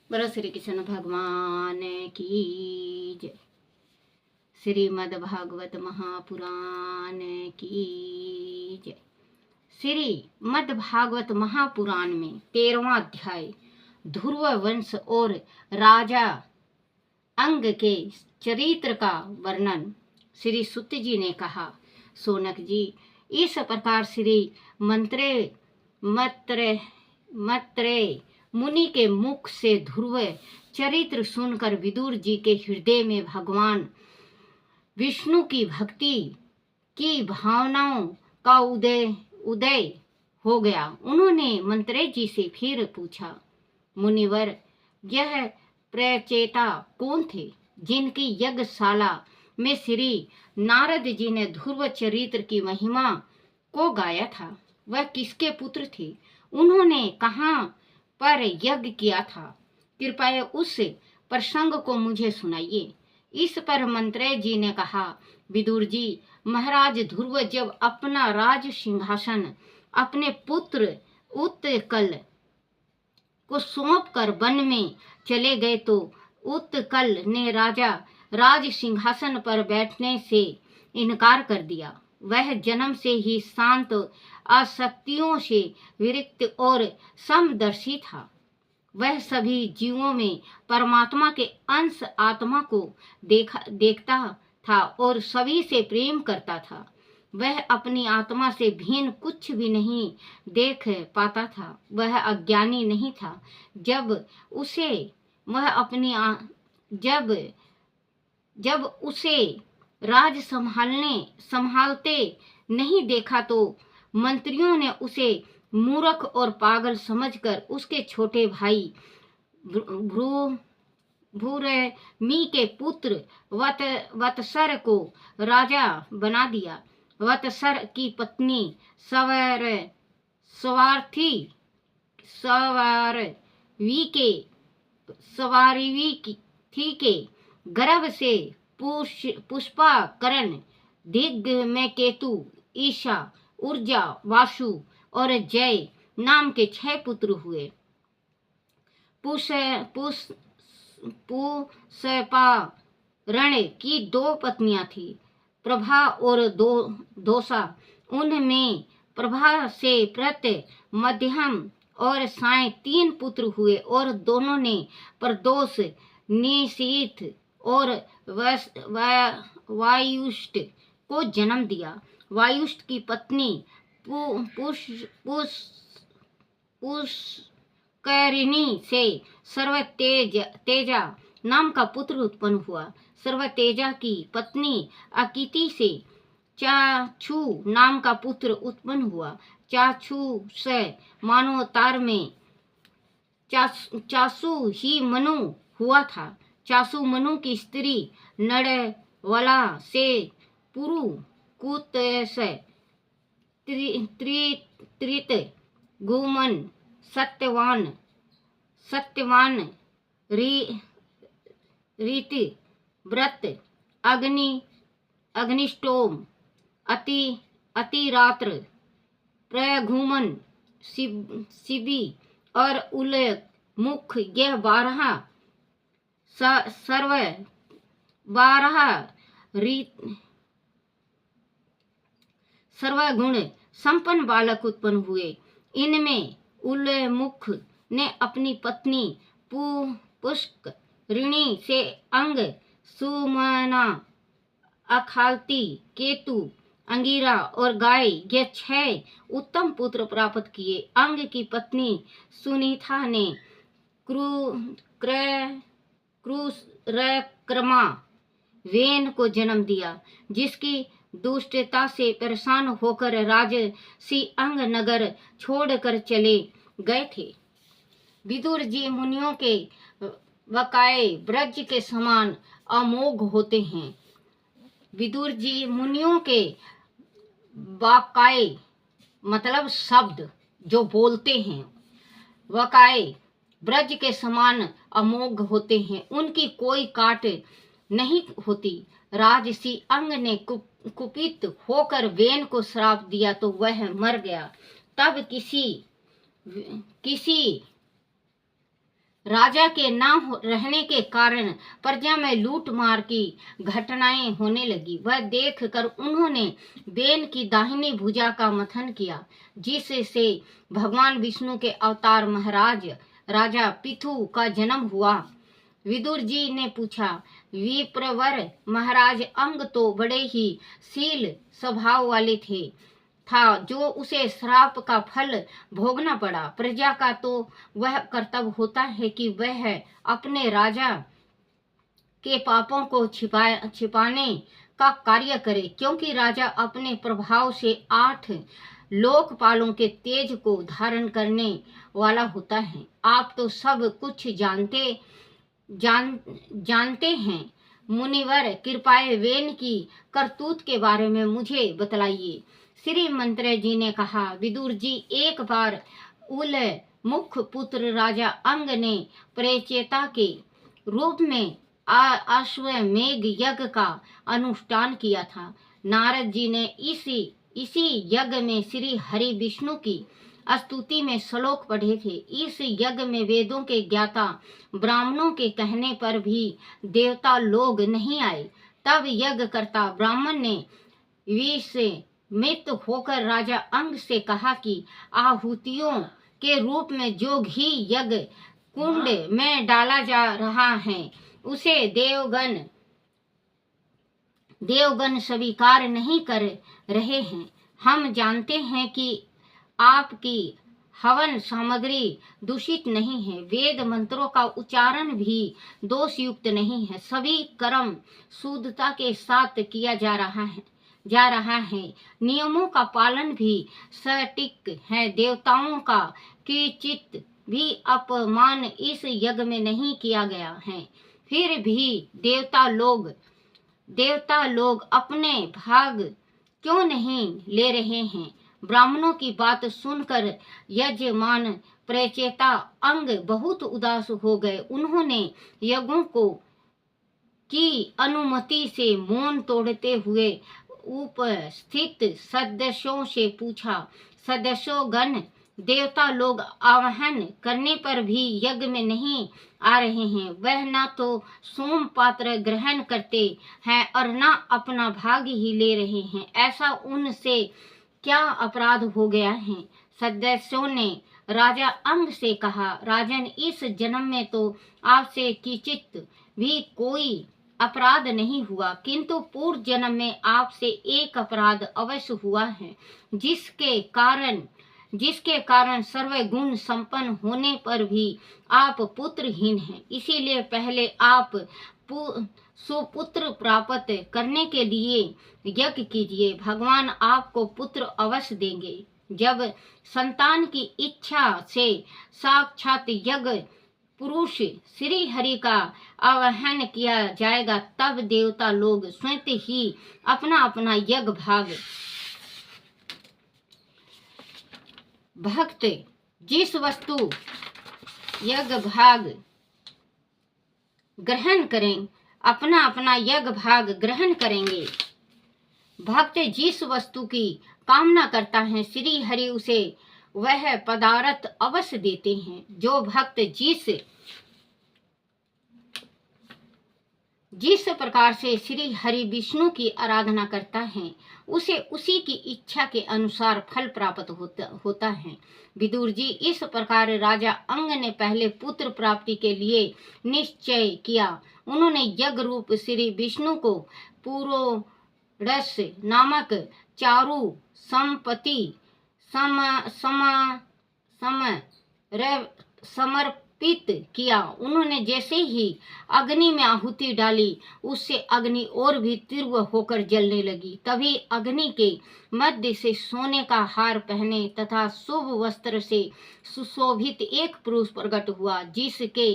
बोलो श्री कृष्ण भगवान की जय। श्रीमद् भागवत महापुराण की जय। श्रीमद् भागवत महापुराण में 13वां अध्याय ध्रुव वंश और राजा अंग के चरित्र का वर्णन। श्री सुत जी ने कहा, सोनक जी, इस प्रकार श्री मत्रेय मुनि के मुख से ध्रुव चरित्र सुनकर विदुर जी के हृदय में भगवान विष्णु की भक्ति की भावनाओं का उदय हो गया। उन्होंने मंत्रेय जी से फिर पूछा, मुनिवर, यह प्रचेता कौन थे जिनकी यज्ञशाला में श्री नारद जी ने ध्रुव चरित्र की महिमा को गाया था? वह किसके पुत्र थे? उन्होंने कहाँ पर यज्ञ किया था? कृपया उस प्रसंग को मुझे सुनाइए। इस पर मंत्रेय जी ने कहा, विदुर जी, महाराज ध्रुव जब अपना राज सिंहासन अपने पुत्र उत्कल को सौंप कर वन में चले गए तो उत्कल ने राज सिंहासन पर बैठने से इनकार कर दिया। वह जन्म से ही शांत, आसक्तियों से विरक्त और समदर्शी था। वह सभी जीवों में परमात्मा के अंश आत्मा को देखता था और सभी से प्रेम करता था। वह अपनी आत्मा से भिन्न कुछ भी नहीं देख पाता था। वह अज्ञानी नहीं था। जब उसे राज संभालते नहीं देखा तो मंत्रियों ने उसे मूर्ख और पागल समझकर उसके छोटे भाई भूरमी के पुत्र वत्सर को राजा बना दिया। वत्सर की पत्नी सवारवी के गर्भ से पुष्पाकरण, दिग्मेकेतु, ईशा, ऊर्जा, वासु और जय नाम के 6 पुत्र हुए। पुष्पारण की 2 पत्नियां थी, प्रभा और दोषा। उनमें प्रभा से प्रत्य, मध्यम और साय 3 पुत्र हुए और दोनों ने प्रदोष, निशीथ और वायुष्ट को जन्म दिया। वायुष्ट की पत्नी पुष्करिणी से सर्वतेजा नाम का पुत्र उत्पन्न हुआ। सर्वतेजा की पत्नी अकिति से चाक्षु नाम का पुत्र उत्पन्न हुआ। चाक्षु से मानवतार में चासु ही मनु हुआ था। चासु मनु की स्त्री नड़वला से पुरु कुत से त्रित गुमन सत्यवान रीति व्रत अग्निष्टोम अतिरात्र प्रघुमन शिबी और उल्लेख मुख, यह 12 सर्वगुण संपन्न बालक उत्पन्न हुए। इनमें उल्मुख ने अपनी पत्नी पुष्करिणी से अंग, सुमना, अखालती, केतु, अंगिरा और गाय, ये 6 उत्तम पुत्र प्राप्त किए। अंग की पत्नी सुनीता ने क्रुरमा वेन को जन्म दिया, जिसकी दुष्टता से परेशान होकर राजसी अंग नगर छोड़कर चले गए थे। विदुर जी मुनियों के वाक्य ब्रज के समान अमोघ होते हैं। विदुर जी मुनियों के वाक्य मतलब शब्द जो बोलते हैं, वाक्य ब्रज के समान अमोघ होते हैं। उनकी कोई काट नहीं होती। राजसी अंग ने कुपित होकर वेन को श्राप दिया तो वह मर गया। तब किसी राजा के रहने के कारण प्रजा में लूट मार की घटनाएं होने लगी। वह देखकर उन्होंने बेन की दाहिनी भुजा का मंथन किया, जिससे भगवान विष्णु के अवतार महाराज राजा पृथु का जन्म हुआ। विदुर जी ने पूछा, विप्रवर महाराज अंग तो बड़े ही शील स्वभाव वाले था, जो उसे श्राप का फल भोगना पड़ा। प्रजा का तो वह कर्तव्य होता है कि वह अपने राजा के पापों को छिपाने का कार्य करे, क्योंकि राजा अपने प्रभाव से 8 लोकपालों के तेज को धारण करने वाला होता है। आप तो सब कुछ जानते हैं। मुनिवर, कृपया वेन की करतूत के बारे में मुझे बतलाइए। श्री मंत्री जी ने कहा, विदुर जी, एक बार उल मुख पुत्र राजा अंग ने प्रेचेता के रूप में अश्वमेघ यज्ञ का अनुष्ठान किया था। नारद जी ने इसी यज्ञ में श्री हरि विष्णु की स्तुति में श्लोक पढ़े थे। इस यज्ञ में वेदों के ज्ञाता ब्राह्मणों के कहने पर भी देवता लोग नहीं आए। तब यज्ञ करता ब्राह्मण ने विस्मित होकर राजा अंग से कहा कि आहुतियों के रूप में जो घी यज्ञ कुंड में डाला जा रहा है, उसे देवगण स्वीकार नहीं कर रहे हैं। हम जानते हैं कि आपकी हवन सामग्री दूषित नहीं है, वेद मंत्रों का उच्चारण भी दोष युक्त नहीं है, सभी कर्म शुद्धता के साथ किया जा रहा है। नियमों का पालन भी सटीक है। देवताओं का किंचित भी अपमान इस यज्ञ में नहीं किया गया है। फिर भी देवता लोग अपने भाग क्यों नहीं ले रहे हैं? ब्राह्मणों की बात सुनकर यजमान प्रेचेता अंग बहुत उदास हो गए। उन्होंने यज्ञों की अनुमति से मौन तोड़ते हुए उपस्थित सदस्यों से पूछा, सदस्योगण, देवता लोग आह्वान करने पर भी यज्ञ में नहीं आ रहे हैं। वह न तो सोम पात्र ग्रहण करते हैं और न अपना भाग ही ले रहे हैं। ऐसा उनसे क्या अपराध हो गया है? सदस्यों ने राजा अंग से कहा, राजन, इस जन्म में तो आपसे किंचित भी कोई अपराध नहीं हुआ, किंतु पूर्व जन्म में आपसे एक अपराध अवश्य हुआ है, जिसके कारण सर्वगुण संपन्न होने पर भी आप पुत्रहीन हैं। इसीलिए पहले आप सुपुत्र प्राप्त करने के लिए यज्ञ कीजिए, भगवान आपको पुत्र अवश्य देंगे। जब संतान की इच्छा से साक्षात यज्ञ पुरुष श्री हरि का आवाहन किया जाएगा, तब देवता लोग स्वयं ही अपना अपना यज्ञ भाग भक्त जिस वस्तु यज्ञ भाग ग्रहण करें, अपना अपना यज्ञ भाग ग्रहण करेंगे। भक्त जिस वस्तु की कामना करता है, श्री हरि उसे वह पदार्थ अवश्य देते हैं। जो भक्त जिस प्रकार से श्री हरि विष्णु की आराधना करता है, उसे उसी की इच्छा के अनुसार फल प्राप्त होता है। विदुर जी, इस प्रकार राजा अंग ने पहले पुत्र प्राप्ति के लिए निश्चय किया। उन्होंने यज्ञ रूप श्री विष्णु को पुरोरस नामक चारु संपत्ति समर्पित किया। उन्होंने जैसे ही अग्नि में आहुति डाली, उससे अग्नि और भी तीव्र होकर जलने लगी। तभी अग्नि के मध्य से सोने का हार पहने तथा शुभ वस्त्र से सुशोभित एक पुरुष प्रकट हुआ, जिसके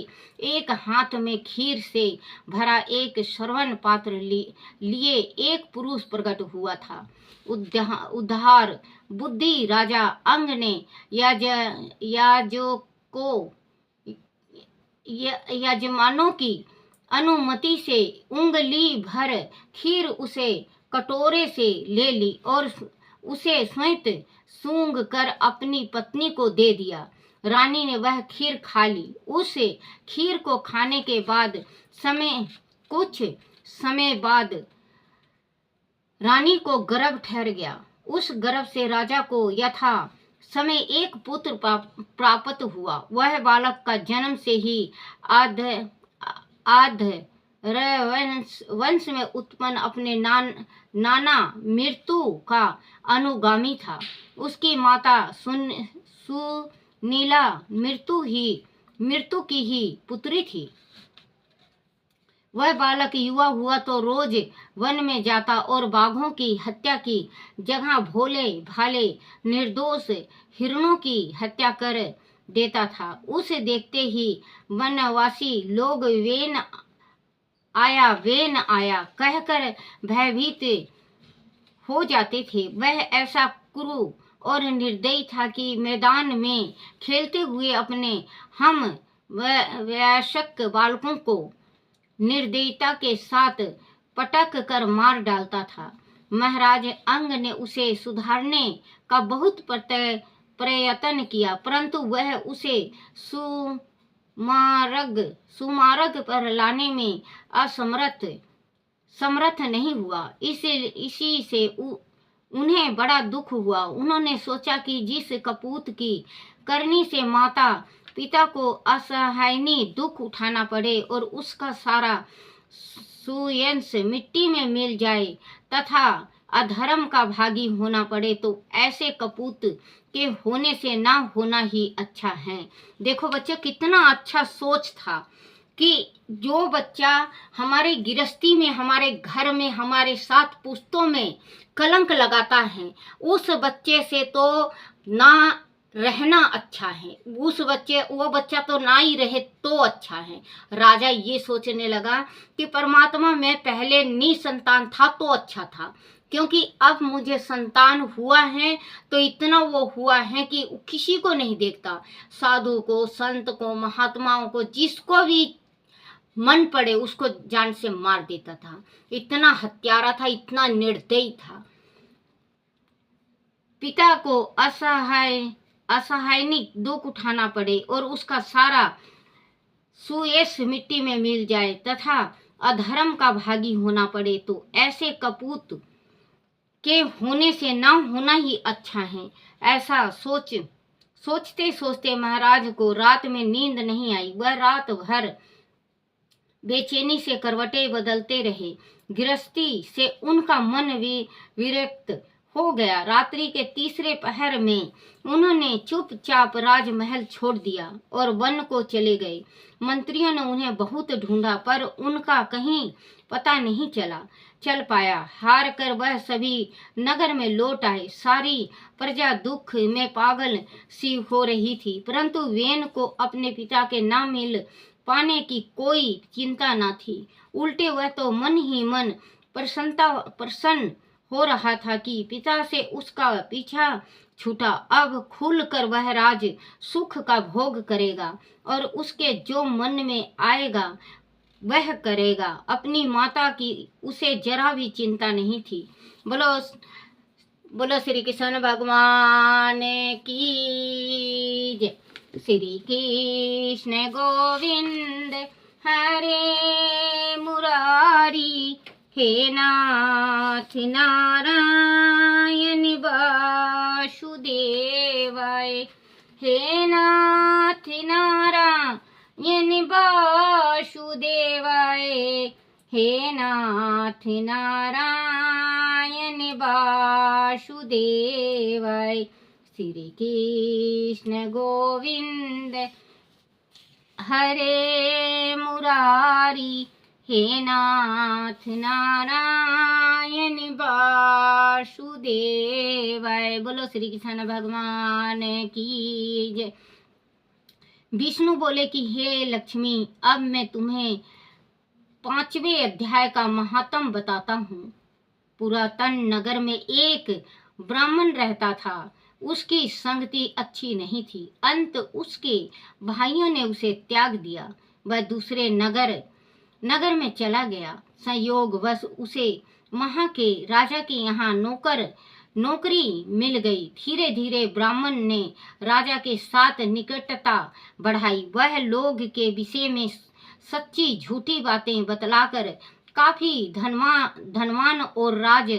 एक हाथ में खीर से भरा एक स्वर्ण पात्र लिए एक पुरुष प्रकट हुआ था। उद्धार बुद्धि राजा अंग ने यजमानों की अनुमति से उंगली भर खीर उसे कटोरे से ले ली और उसे स्वयं सूंघ कर अपनी पत्नी को दे दिया। रानी ने वह खीर खा ली। उस खीर को खाने के बाद कुछ समय बाद रानी को गर्भ ठहर गया। उस गर्भ से राजा को यथा समय एक पुत्र प्राप्त हुआ। वह बालक का जन्म से ही आध वंश में उत्पन्न अपने नाना मृत्यु का अनुगामी था। उसकी माता सुनीला मृत्यु की ही पुत्री थी। वह बालक युवा हुआ तो रोज वन में जाता और बाघों की हत्या की जगह भोले भाले निर्दोष हिरणों की हत्या कर देता था। उसे देखते ही वनवासी लोग वेन आया कहकर भयभीत हो जाते थे। वह ऐसा क्रूर और निर्दयी था कि मैदान में खेलते हुए अपने हम वयस्क बालकों को निर्दयता के साथ पटक कर मार डालता था। महाराज अंग ने उसे सुधारने का बहुत प्रयत्न किया, परंतु वह उसे सुमार्ग पर लाने में समर्थ नहीं हुआ। इसी से उन्हें बड़ा दुख हुआ। उन्होंने सोचा कि जिस कपूत की करनी से माता पिता को असहायनीय दुख उठाना पड़े और उसका सारा सुयंश मिट्टी में मिल जाए तथा अधर्म का भागी होना पड़े, तो ऐसे कपूत के होने से ना होना ही अच्छा है। देखो बच्चों, कितना अच्छा सोच था कि जो बच्चा हमारे गृहस्थी में, हमारे घर में, हमारे साथ पुश्तों में कलंक लगाता है, उस बच्चे से तो ना रहना अच्छा है। वो बच्चा तो ना ही रहे तो अच्छा है। राजा ये सोचने लगा कि परमात्मा में पहले निसंतान था तो अच्छा था, क्योंकि अब मुझे संतान हुआ है तो इतना वो हुआ है कि किसी को नहीं देखता। साधु को, संत को, महात्माओं को, जिसको भी मन पड़े उसको जान से मार देता था। इतना हत्यारा था, इतना निर्दयी था। पिता को असहायनिक दुख उठाना पड़े और उसका सारा सुयश मिट्टी में मिल जाए तथा अधर्म का भागी होना पड़े, तो ऐसे कपूत के होने से ना होना ही अच्छा है। ऐसा सोचते सोचते महाराज को रात में नींद नहीं आई। वह रात भर बेचैनी से करवटें बदलते रहे। गृहस्थी से उनका मन विरक्त हो गया। रात्रि के तीसरे पहर में उन्होंने चुपचाप राजमहल छोड़ दिया और वन को चले गए। मंत्रियों ने उन्हें बहुत ढूंढा, पर उनका कहीं पता नहीं चल पाया। हार कर वह सभी नगर में लौट आए। सारी प्रजा दुख में पागल सी हो रही थी, परंतु वेन को अपने पिता के न मिल पाने की कोई चिंता न थी। उल्टे वह तो मन ही मन प्रसन्न हो रहा था कि पिता से उसका पीछा छूटा। अब खुलकर वह राज सुख का भोग करेगा और उसके जो मन में आएगा वह करेगा। अपनी माता की उसे जरा भी चिंता नहीं थी। बोलो श्री कृष्ण भगवान की जय। श्री कृष्ण गोविंद हरे मुरारी, हे नाथ नारायण वासुदेवाय, हे नाथ नारायण वासुदेवाय, हे नाथ नारायण वासुदेवाय। श्री कृष्ण गोविंद हरे मुरारी, हे नाथ नारायण वासुदेवाय। बोलो श्री कृष्ण भगवान की जय। विष्णु बोले कि हे लक्ष्मी, अब मैं तुम्हें 5वें अध्याय का महात्म बताता हूँ। पुरातन नगर में एक ब्राह्मण रहता था। उसकी संगति अच्छी नहीं थी। अंत उसके भाइयों ने उसे त्याग दिया। वह दूसरे नगर में चला गया। संयोगवश उसे वहां के राजा के यहाँ नौकरी मिल गई। धीरे धीरे ब्राह्मण ने राजा के साथ निकटता बढ़ाई। वह लोग के विषय में सच्ची झूठी बातें बतलाकर काफी धनवान और राज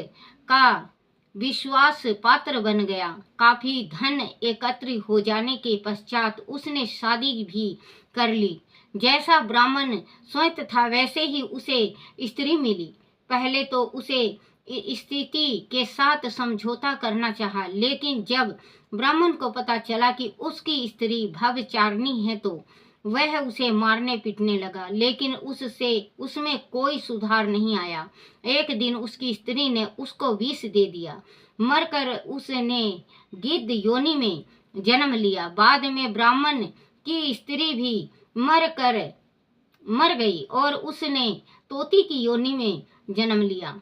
का विश्वास पात्र बन गया। काफी धन एकत्र हो जाने के पश्चात उसने शादी भी कर ली। जैसा ब्राह्मण सोचता था वैसे ही उसे स्त्री मिली। पहले तो उसे स्थिति के साथ समझौता करना चाहा, लेकिन जब ब्राह्मण को पता चला कि उसकी स्त्री भवचारिणी है तो वह उसे मारने पीटने लगा, लेकिन उसमें कोई सुधार नहीं आया। एक दिन उसकी स्त्री ने उसको विष दे दिया। मरकर उसने गिद्ध योनि में जन्म लिया। बाद में ब्राह्मण की स्त्री भी मर गई और उसने तोती की योनि में जन्म लिया।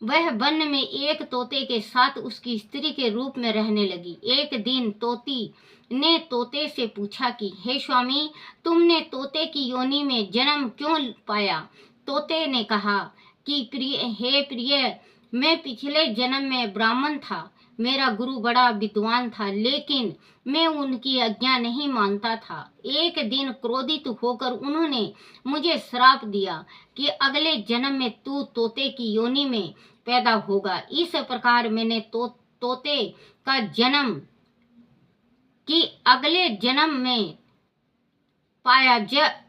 वह वन में एक तोते के साथ उसकी स्त्री के रूप में रहने लगी। एक दिन तोती ने तोते से पूछा कि हे स्वामी, तुमने तोते की योनि में जन्म क्यों पाया? तोते ने कहा कि हे प्रिय, मैं पिछले जन्म में ब्राह्मण था। मेरा गुरु बड़ा विद्वान था, लेकिन मैं उनकी आज्ञा नहीं मानता था। एक दिन क्रोधित होकर उन्होंने मुझे श्राप दिया कि अगले जन्म में तू तोते की योनि में पैदा होगा। इस प्रकार मैंने तोते का जन्म कि अगले जन्म में पाया।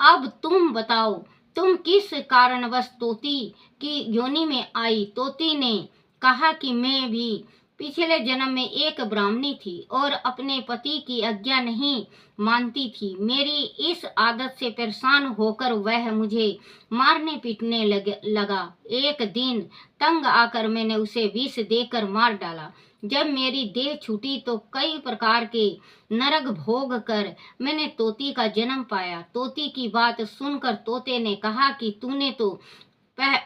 अब तुम बताओ, तुम किस कारणवश तोती की योनि में आई? तोती ने कहा कि मैं भी पिछले जन्म में एक ब्राह्मणी थी और अपने पति की आज्ञा नहीं मानती थी। मेरी इस आदत से परेशान होकर वह मुझे मारने पीटने लगा। एक दिन तंग आकर मैंने उसे विष देकर मार डाला। जब मेरी देह छूटी तो कई प्रकार के नरक भोग कर मैंने तोती का जन्म पाया। तोती की बात सुनकर तोते ने कहा कि तूने तो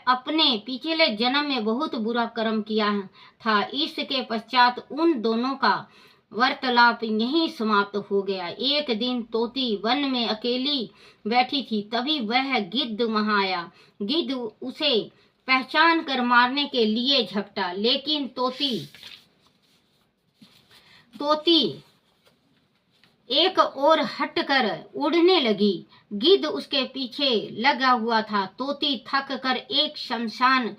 अपने पिछले जन्म में बहुत बुरा कर्म किया था। इसके पश्चात उन दोनों का वार्तालाप यहीं समाप्त हो गया। एक दिन तोती वन में अकेली बैठी थी, तभी वह गिद्ध वहां आया। गिद्ध उसे पहचान कर मारने के लिए झपटा, लेकिन तोती एक और हटकर उड़ने लगी। गिद्ध उसके पीछे लगा हुआ था। तोती थक कर एक शमशान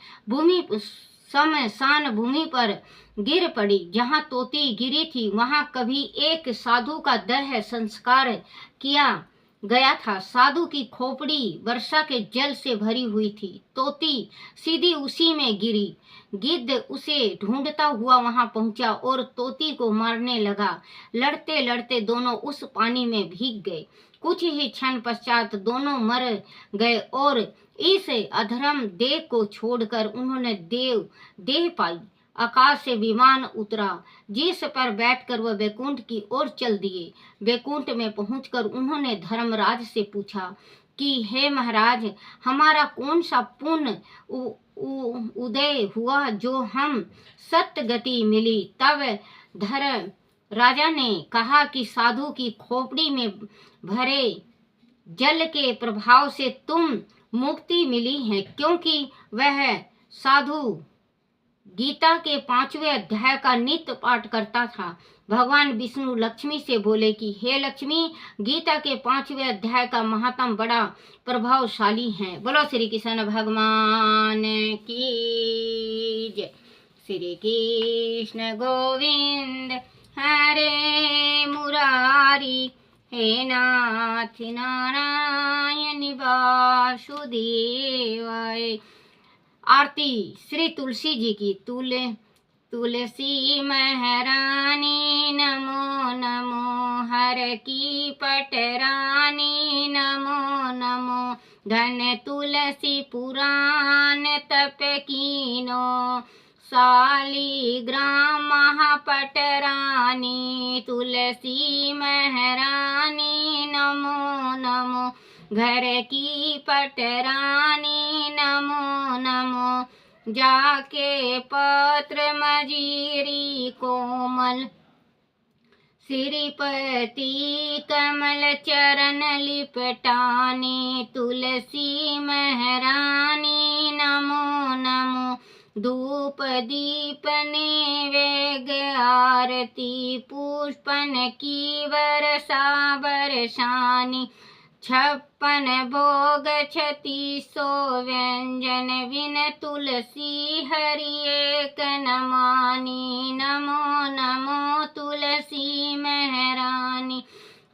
भूमि पर गिर पड़ी। जहां तोती गिरी थी वहां कभी एक साधु का देह संस्कार किया गया था। साधु की खोपड़ी वर्षा के जल से भरी हुई थी। तोती सीधी उसी में गिरी। गिद्ध उसे ढूंढता हुआ वहां पहुंचा और तोती को मारने लगा। लड़ते लड़ते दोनों उस पानी में भीग गए। कुछ ही क्षण पश्चात दोनों मर गए और इस अधर्म देह को छोड़कर उन्होंने देह पाई। आकाश से विमान उतरा जिस पर बैठकर वह वैकुंठ की ओर चल दिए। वैकुंठ में पहुंचकर उन्होंने धर्मराज से पूछा कि हे महाराज, हमारा कौन सा पुण्य उदय हुआ जो हम सत्य गति मिली? तब धर्म राजा ने कहा कि साधु की खोपड़ी में भरे जल के प्रभाव से तुम मुक्ति मिली है, क्योंकि वह साधु गीता के 5वें अध्याय का नित्य पाठ करता था। भगवान विष्णु लक्ष्मी से बोले कि हे लक्ष्मी, गीता के 5वें अध्याय का महात्म बड़ा प्रभावशाली है। बोलो श्री कृष्ण भगवान की जय। श्री कृष्ण गोविंद हरे मुरारी, हे नाथ नारायण वासुदेवाय। आरती श्री तुलसी जी की। तुलसी महारानी नमो नमो, हर की पटरानी नमो नमो। धन तुलसी पुराण तप कीनो, शालिग्राम महापटरानी। तुलसी महारानी नमो नमो, घर की पटरानी नमो नमो। जाके पत्र मजीरी कोमल, श्रीपति कमल चरण लिपटानी। तुलसी महारानी नमो नमो, धूप दीप नैवेद्य आरती पुष्पन की वर्षा बरसानी 56 भोग 3600 व्यंजन विन तुलसी हरि एक नमानी। नमो नमो तुलसी महारानी,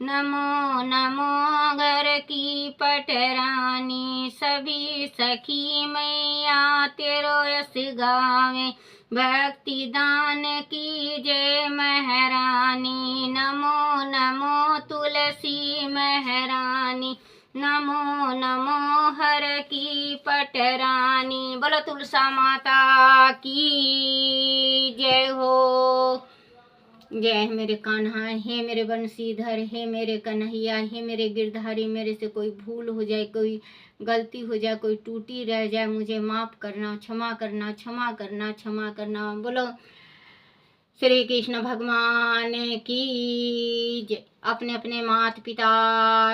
नमो नमो घर की पटरानी। सभी सखी मैया तेरो यश गावे, भक्ति दान की जय महारानी। नमो नमो तुलसी महारानी, नमो नमो हर की पटरानी। बोलो तुलसा माता की जय हो। जय है मेरे कान्हा, हे मेरे बंशीधर, हे मेरे कन्हैया, हे मेरे गिरधारी। मेरे से कोई भूल हो जाए, कोई गलती हो जाए, कोई टूटी रह जाए, मुझे माफ करना, क्षमा करना, क्षमा करना, क्षमा करना। बोलो श्री कृष्ण भगवान की जय। अपने अपने माता पिता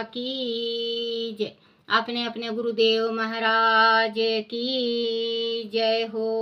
की जय, अपने अपने गुरुदेव महाराज की जय हो।